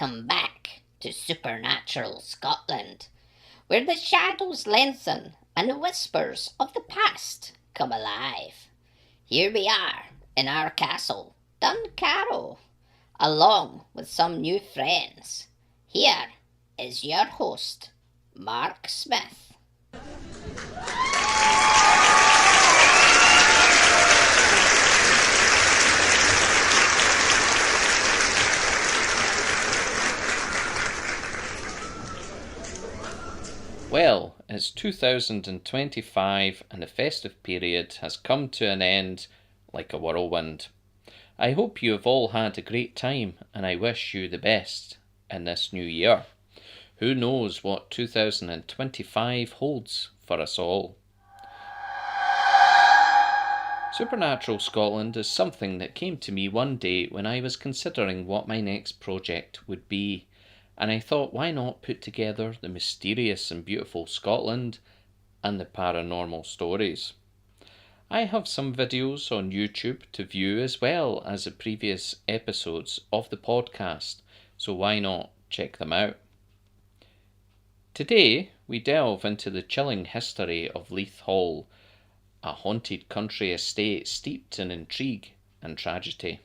Welcome back to supernatural Scotland, where the shadows lengthen and the whispers of the past come alive. Here we are in our castle, Duncarrow, along with some new friends. Here is your host, Mark Smith. Well, it's 2025 and the festive period has come to an end like a whirlwind. I hope you have all had a great time and I wish you the best in this new year. Who knows what 2025 holds for us all? Supernatural Scotland is something that came to me one day when I was considering what my next project would be. And I thought, why not put together the mysterious and beautiful Scotland and the paranormal stories? I have some videos on YouTube to view as well as the previous episodes of the podcast, so why not check them out? Today, we delve into the chilling history of Leith Hall, a haunted country estate steeped in intrigue and tragedy.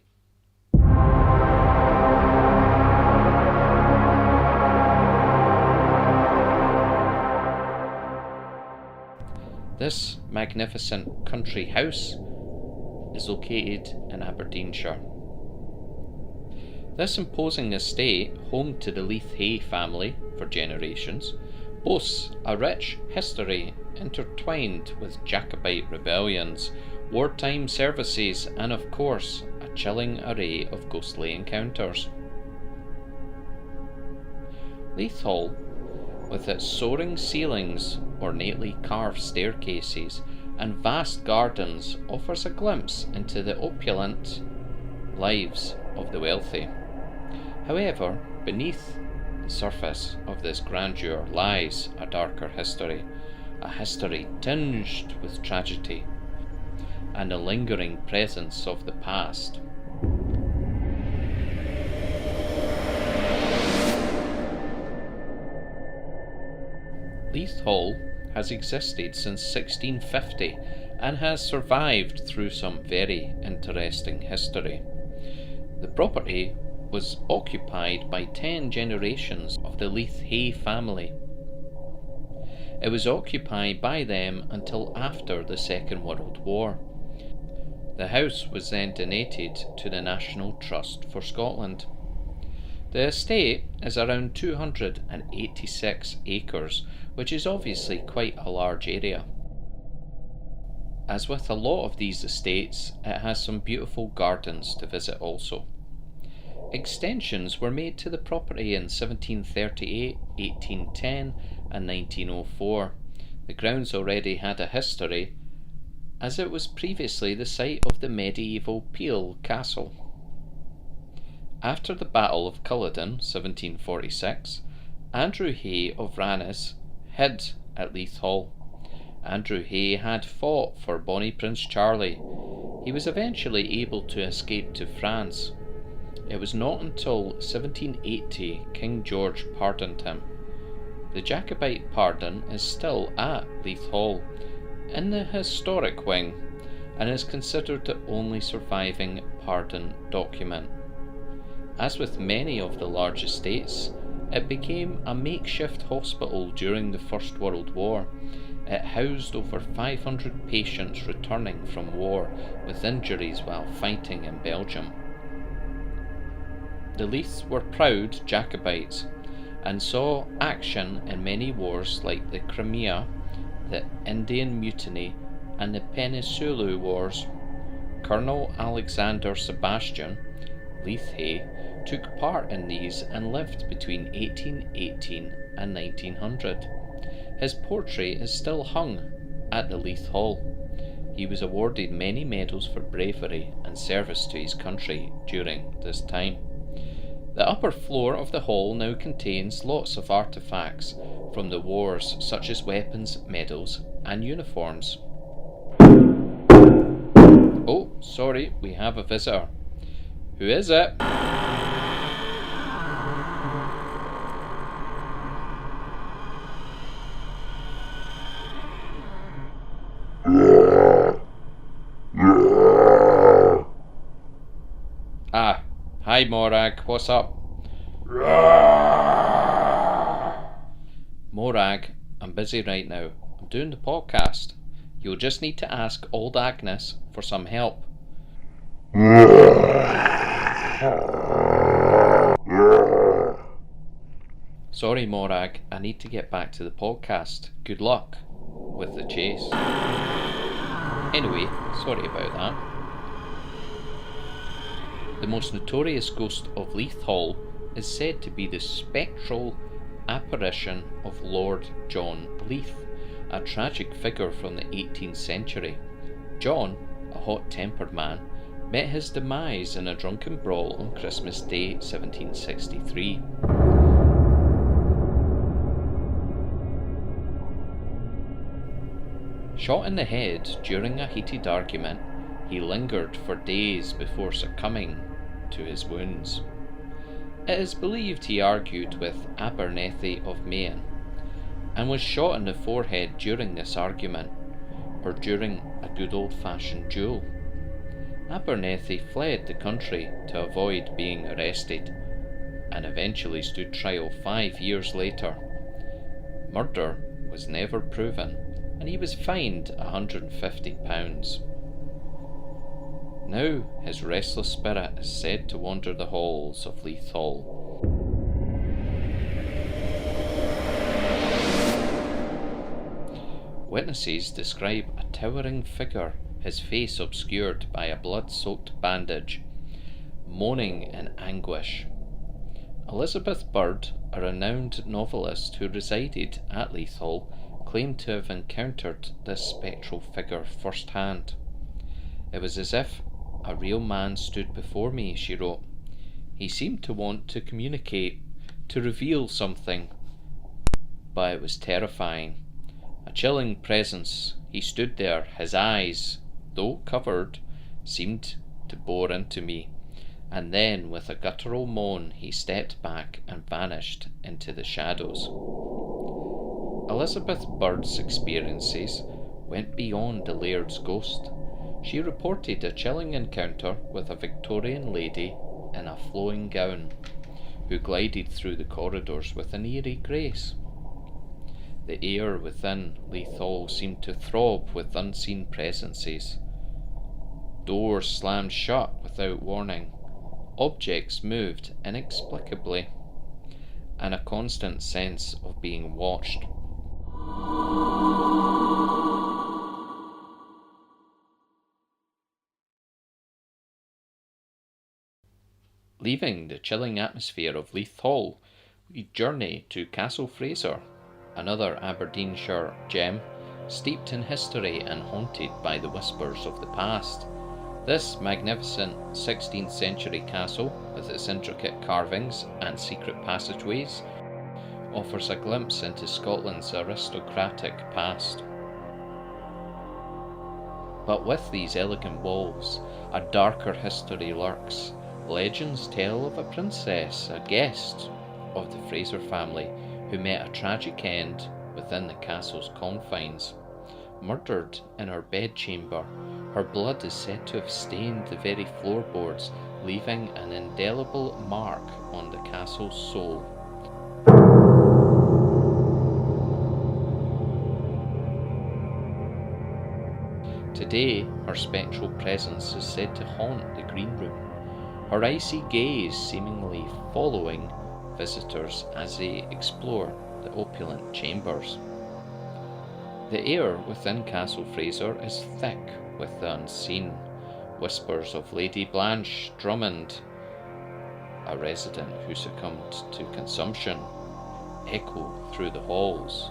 This magnificent country house is located in Aberdeenshire. This imposing estate, home to the Leith family for generations, boasts a rich history intertwined with Jacobite rebellions, wartime services, and of course, a chilling array of ghostly encounters. Leith Hall, with its soaring ceilings, ornately carved staircases, and vast gardens, offers a glimpse into the opulent lives of the wealthy. However, beneath the surface of this grandeur lies a darker history, a history tinged with tragedy and a lingering presence of the past. Leith Hall has existed since 1650 and has survived through some very interesting history. The property was occupied by 10 generations of the Leith family. It was occupied by them until after the Second World War. The house was then donated to the National Trust for Scotland. The estate is around 286 acres, which is obviously quite a large area. As with a lot of these estates, it has some beautiful gardens to visit also. Extensions were made to the property in 1738, 1810 and 1904. The grounds already had a history, as it was previously the site of the medieval Peel Castle. After the Battle of Culloden, 1746, Andrew Hay of Rannes hid at Leith Hall. Andrew Hay had fought for Bonnie Prince Charlie. He was eventually able to escape to France. It was not until 1780 King George pardoned him. The Jacobite pardon is still at Leith Hall, in the historic wing, and is considered the only surviving pardon document. As with many of the large estates, it became a makeshift hospital during the First World War. It housed over 500 patients returning from war with injuries while fighting in Belgium. The Leiths were proud Jacobites and saw action in many wars like the Crimea, the Indian Mutiny and the Peninsular Wars. Colonel Alexander Sebastian, Leith Hay, took part in these and lived between 1818 and 1900. His portrait is still hung at the Leith Hall. He was awarded many medals for bravery and service to his country during this time. The upper floor of the hall now contains lots of artefacts from the wars, such as weapons, medals and uniforms. Oh, sorry, we have a visitor. Who is it? Hi Morag, what's up? Morag, I'm busy right now. I'm doing the podcast. You'll just need to ask old Agnes for some help. Sorry Morag, I need to get back to the podcast. Good luck with the chase. Anyway, sorry about that. The most notorious ghost of Leith Hall is said to be the spectral apparition of Lord John Leith, a tragic figure from the 18th century. John, a hot-tempered man, met his demise in a drunken brawl on Christmas Day 1763. Shot in the head during a heated argument, he lingered for days before succumbing to his wounds. It is believed he argued with Abernethy of Mayenne and was shot in the forehead during this argument, or during a good old-fashioned duel. Abernethy fled the country to avoid being arrested and eventually stood trial 5 years later. Murder was never proven and he was fined £150. Now his restless spirit is said to wander the halls of Leith Hall. Witnesses describe a towering figure, his face obscured by a blood-soaked bandage, moaning in anguish. Elizabeth Bird, a renowned novelist who resided at Leith Hall, claimed to have encountered this spectral figure firsthand. It was as if a real man stood before me, she wrote. He seemed to want to communicate, to reveal something, but it was terrifying. A chilling presence. He stood there, his eyes, though covered, seemed to bore into me, and then with a guttural moan he stepped back and vanished into the shadows. Elizabeth Bird's experiences went beyond the Laird's ghost. She reported a chilling encounter with a Victorian lady in a flowing gown, who glided through the corridors with an eerie grace. The air within Leith Hall seemed to throb with unseen presences. Doors slammed shut without warning. Objects moved inexplicably, and a constant sense of being watched. Leaving the chilling atmosphere of Leith Hall, we journey to Castle Fraser, another Aberdeenshire gem, steeped in history and haunted by the whispers of the past. This magnificent 16th century castle, with its intricate carvings and secret passageways, offers a glimpse into Scotland's aristocratic past. But with these elegant walls, a darker history lurks. Legends tell of a princess, a guest of the Fraser family, who met a tragic end within the castle's confines. Murdered in her bedchamber, her blood is said to have stained the very floorboards, leaving an indelible mark on the castle's soul. Today, her spectral presence is said to haunt the green room, her icy gaze seemingly following visitors as they explore the opulent chambers. The air within Castle Fraser is thick with the unseen. Whispers of Lady Blanche Drummond, a resident who succumbed to consumption, echo through the halls.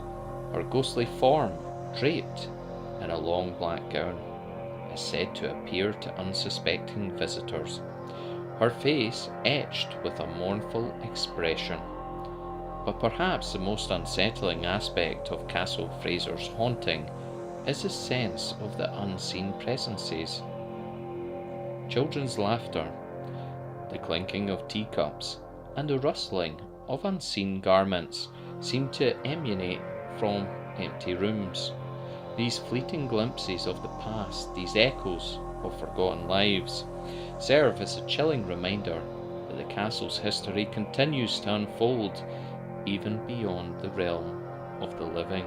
Her ghostly form, draped in a long black gown, is said to appear to unsuspecting visitors, her face etched with a mournful expression. But perhaps the most unsettling aspect of Castle Fraser's haunting is the sense of the unseen presences. Children's laughter, the clinking of teacups, and the rustling of unseen garments seem to emanate from empty rooms. These fleeting glimpses of the past, these echoes of forgotten lives, serve as a chilling reminder that the castle's history continues to unfold even beyond the realm of the living.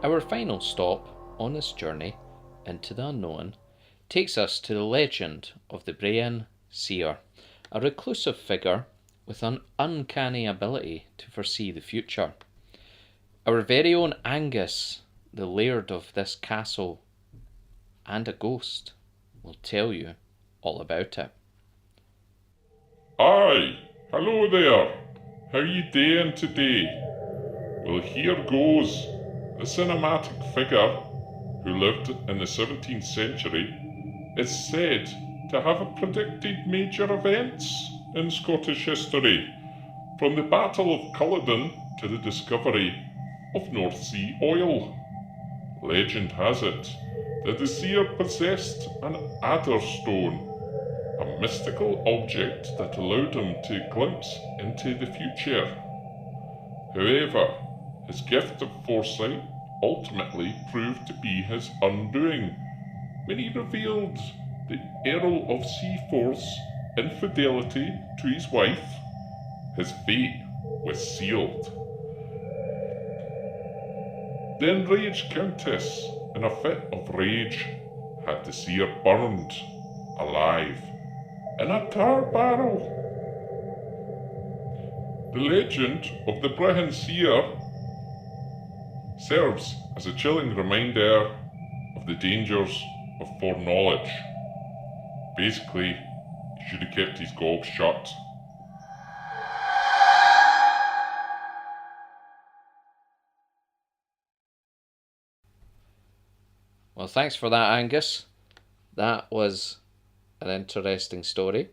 Our final stop on this journey into the unknown takes us to the legend of the Brahan Seer, a reclusive figure with an uncanny ability to foresee the future. Our very own Angus, the laird of this castle and a ghost, will tell you all about it. Aye, hello there. How you doing today? Well, here goes. The cinematic figure, who lived in the 17th century, is said to have predicted major events in Scottish history, from the Battle of Culloden to the discovery of North Sea oil. Legend has it that the seer possessed an adder stone, a mystical object that allowed him to glimpse into the future. However, his gift of foresight ultimately proved to be his undoing when he revealed the Earl of Seaforth's infidelity to his wife. His fate was sealed. The enraged countess, in a fit of rage, had the seer burned alive in a tar barrel. The legend of the Brahan Seer serves as a chilling reminder of the dangers of foreknowledge. Basically, he should have kept his gob shut. Well, thanks for that, Angus. That was an interesting story.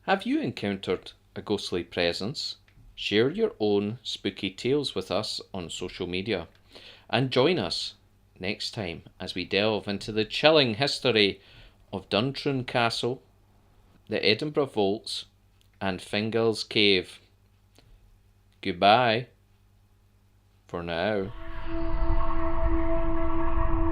Have you encountered a ghostly presence? Share your own spooky tales with us on social media, and join us next time as we delve into the chilling history of Duntroon Castle, the Edinburgh Vaults, and Fingal's Cave. Goodbye for now.